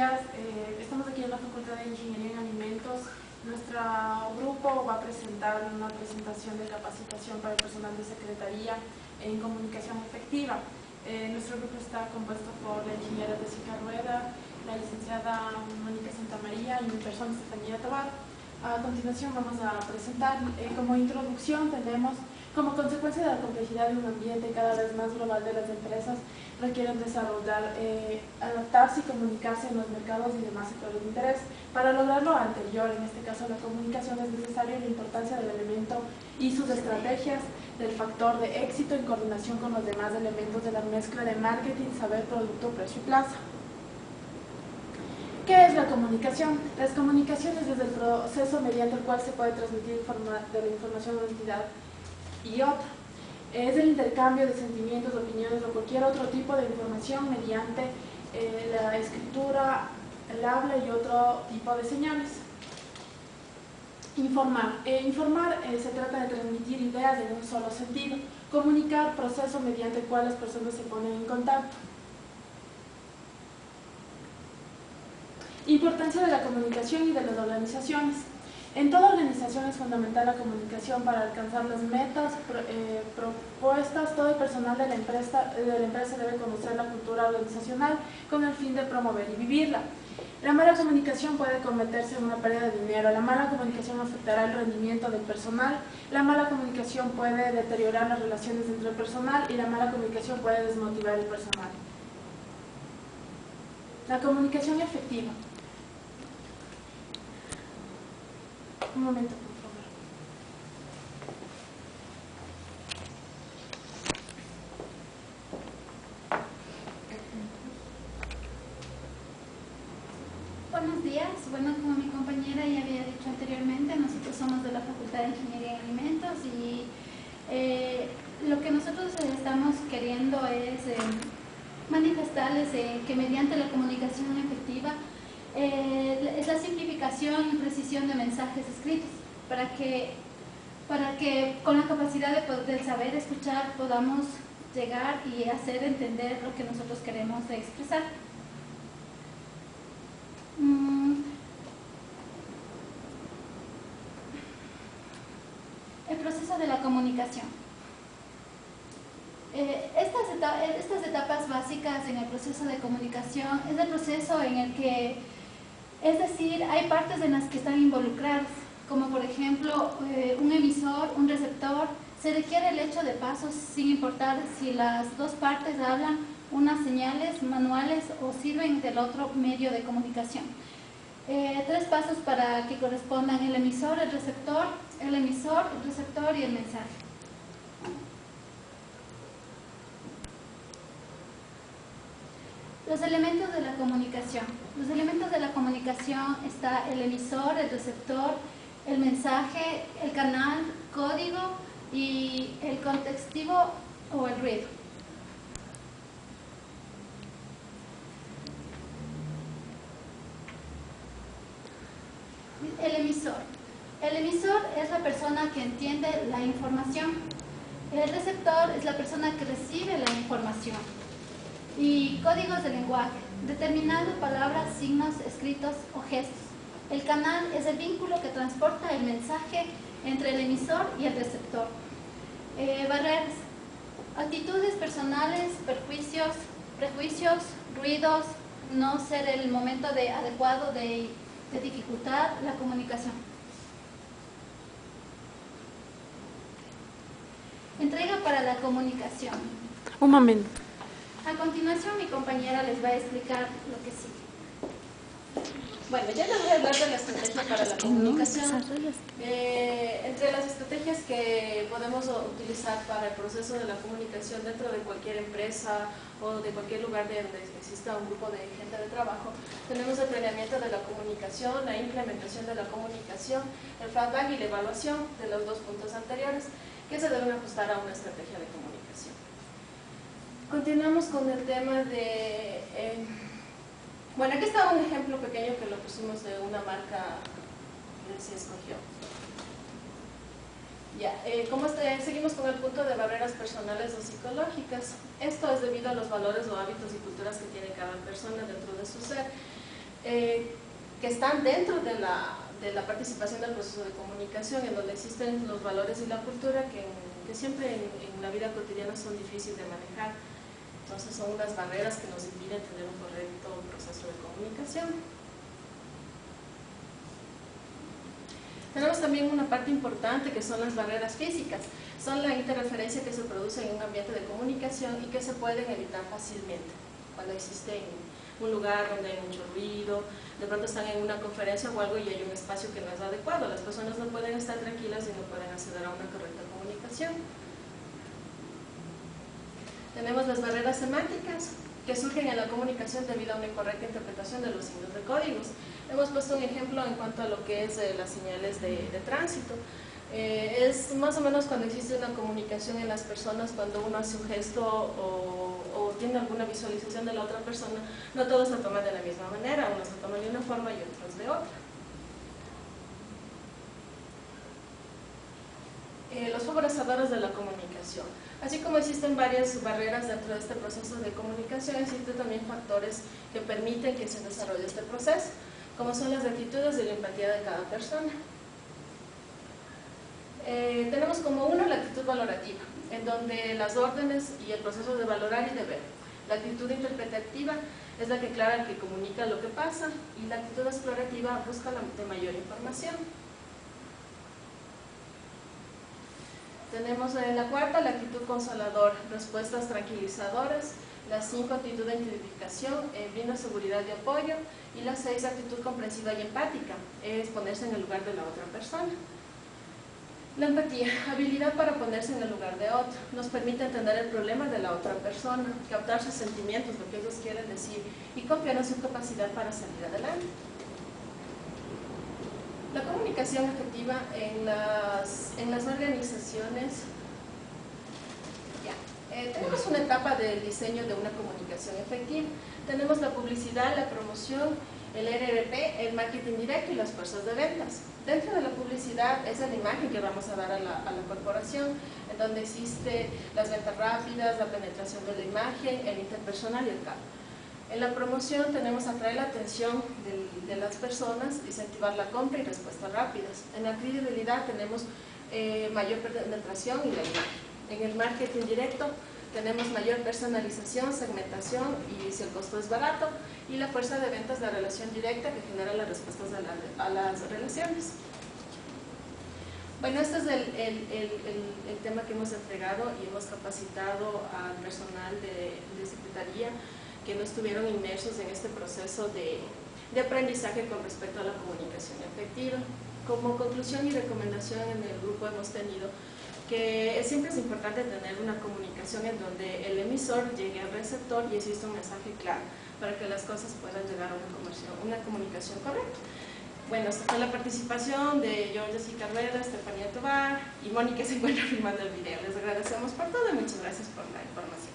días. Estamos aquí en la Facultad de Ingeniería en Alimentos. Nuestro grupo va a presentar una presentación de capacitación para el personal de Secretaría en comunicación efectiva. Nuestro grupo está compuesto por la ingeniera Jessica Rueda, la licenciada Mónica Santamaría y mi persona Estefanía Tobar. A continuación vamos a presentar, como introducción tenemos, como consecuencia de la complejidad de un ambiente cada vez más global de las empresas, requieren desarrollar, adaptarse y comunicarse en los mercados y demás sectores de interés. Para lograr lo anterior, en este caso la comunicación, es necesaria la importancia del elemento y sus estrategias, del factor de éxito en coordinación con los demás elementos de la mezcla de marketing, saber, producto, precio y plaza. ¿Qué es la comunicación? Las comunicaciones es el proceso mediante el cual se puede transmitir de la información a una entidad y otra. Es el intercambio de sentimientos, opiniones o cualquier otro tipo de información mediante la escritura, el habla y otro tipo de señales. Informar. Informar se trata de transmitir ideas en un solo sentido. Comunicar, proceso mediante el cual las personas se ponen en contacto. Importancia de la comunicación y de las organizaciones. En toda organización es fundamental la comunicación para alcanzar las metas propuestas. Todo el personal de la empresa debe conocer la cultura organizacional con el fin de promover y vivirla. La mala comunicación puede convertirse en una pérdida de dinero. La mala comunicación afectará el rendimiento del personal. La mala comunicación puede deteriorar las relaciones entre el personal y la mala comunicación puede desmotivar el personal. La comunicación efectiva. Un momento, por favor. Buenos días. Bueno, como mi compañera ya había dicho anteriormente, nosotros somos de la Facultad de Ingeniería en Alimentos y lo que nosotros estamos queriendo es manifestarles que mediante la comunicación efectiva es la simplificación y precisión de mensajes escritos para que con la capacidad del saber escuchar podamos llegar y hacer entender lo que nosotros queremos expresar. El proceso de la comunicación. Estas etapas básicas en el proceso de comunicación es el proceso en el que, es decir, hay partes en las que están involucradas, como por ejemplo un emisor, un receptor. Se requiere el hecho de pasos sin importar si las dos partes hablan unas señales manuales o sirven del otro medio de comunicación. 3 pasos para que correspondan el emisor, el receptor y el mensaje. Los elementos de la comunicación. Los elementos de la comunicación está el emisor, el receptor, el mensaje, el canal, código y el contextivo o el ruido. El emisor. El emisor es la persona que entiende la información. El receptor es la persona que recibe la información. Y códigos de lenguaje, determinando palabras, signos, escritos o gestos. El canal es el vínculo que transporta el mensaje entre el emisor y el receptor. Barreras, actitudes personales, prejuicios, ruidos, no ser el momento adecuado de dificultar la comunicación. Entrega para la comunicación. Un momento. A continuación mi compañera les va a explicar lo que sigue. Bueno, ya les voy a hablar de la estrategia para la comunicación. Entre las estrategias que podemos utilizar para el proceso de la comunicación dentro de cualquier empresa o de cualquier lugar donde exista un grupo de gente de trabajo, tenemos el planeamiento de la comunicación, la implementación de la comunicación, el feedback y la evaluación de los 2 puntos anteriores que se deben ajustar a una estrategia de comunicación. Continuamos con el tema de... bueno, aquí está un ejemplo pequeño que lo pusimos de una marca que se escogió. Ya, seguimos con el punto de barreras personales o psicológicas. Esto es debido a los valores o hábitos y culturas que tiene cada persona dentro de su ser. que están dentro de la participación del proceso de comunicación, en donde existen los valores y la cultura que siempre en la vida cotidiana son difíciles de manejar. Entonces son unas barreras que nos impiden tener un correcto proceso de comunicación. Tenemos también una parte importante que son las barreras físicas. Son la interferencia que se produce en un ambiente de comunicación y que se pueden evitar fácilmente. Cuando existe un lugar donde hay mucho ruido, de pronto están en una conferencia o algo y hay un espacio que no es adecuado, las personas no pueden estar tranquilas y no pueden acceder a una correcta comunicación. Tenemos las barreras semánticas que surgen en la comunicación debido a una incorrecta interpretación de los signos de códigos. Hemos puesto un ejemplo en cuanto a lo que es las señales de tránsito. Es más o menos cuando existe una comunicación en las personas, cuando uno hace un gesto o tiene alguna visualización de la otra persona, no todos se toman de la misma manera, unos se toman de una forma y otros de otra. Los favorecedores de la comunicación. Así como existen varias barreras dentro de este proceso de comunicación, existen también factores que permiten que se desarrolle este proceso, como son las actitudes y la empatía de cada persona. Tenemos como uno la actitud valorativa, en donde las órdenes y el proceso de valorar y de ver. La actitud interpretativa es la que aclara, el que comunica lo que pasa, y la actitud explorativa busca de mayor información. Tenemos en la cuarta la actitud consoladora, respuestas tranquilizadoras. La 5, actitud de identificación, brinda seguridad y apoyo. Y la 6, actitud comprensiva y empática, es ponerse en el lugar de la otra persona. La empatía, habilidad para ponerse en el lugar de otro, nos permite entender el problema de la otra persona, captar sus sentimientos, lo que ellos quieren decir, y confiar en su capacidad para salir adelante. La comunicación efectiva en las organizaciones. Tenemos una etapa del diseño de una comunicación efectiva. Tenemos la publicidad, la promoción, el RRP, el marketing directo y las fuerzas de ventas. Dentro de la publicidad es la imagen que vamos a dar a la corporación, en donde existe las ventas rápidas, la penetración de la imagen, el interpersonal y el cambio. En la promoción tenemos atraer la atención de las personas, incentivar la compra y respuestas rápidas. En la credibilidad tenemos mayor penetración y la imagen. En el marketing directo tenemos mayor personalización, segmentación y si el costo es barato. Y la fuerza de ventas, la relación directa que genera las respuestas a las relaciones. Bueno, este es el tema que hemos entregado y hemos capacitado al personal de Secretaría que no estuvieron inmersos en este proceso de aprendizaje con respecto a la comunicación efectiva. Como conclusión y recomendación en el grupo hemos tenido que siempre es importante tener una comunicación en donde el emisor llegue al receptor y existe un mensaje claro para que las cosas puedan llegar a una comunicación correcta. Bueno, esta fue la participación de Georgia C. Carrera, Estefanía Tobar y Mónica se encuentra filmando el video. Les agradecemos por todo y muchas gracias por la información.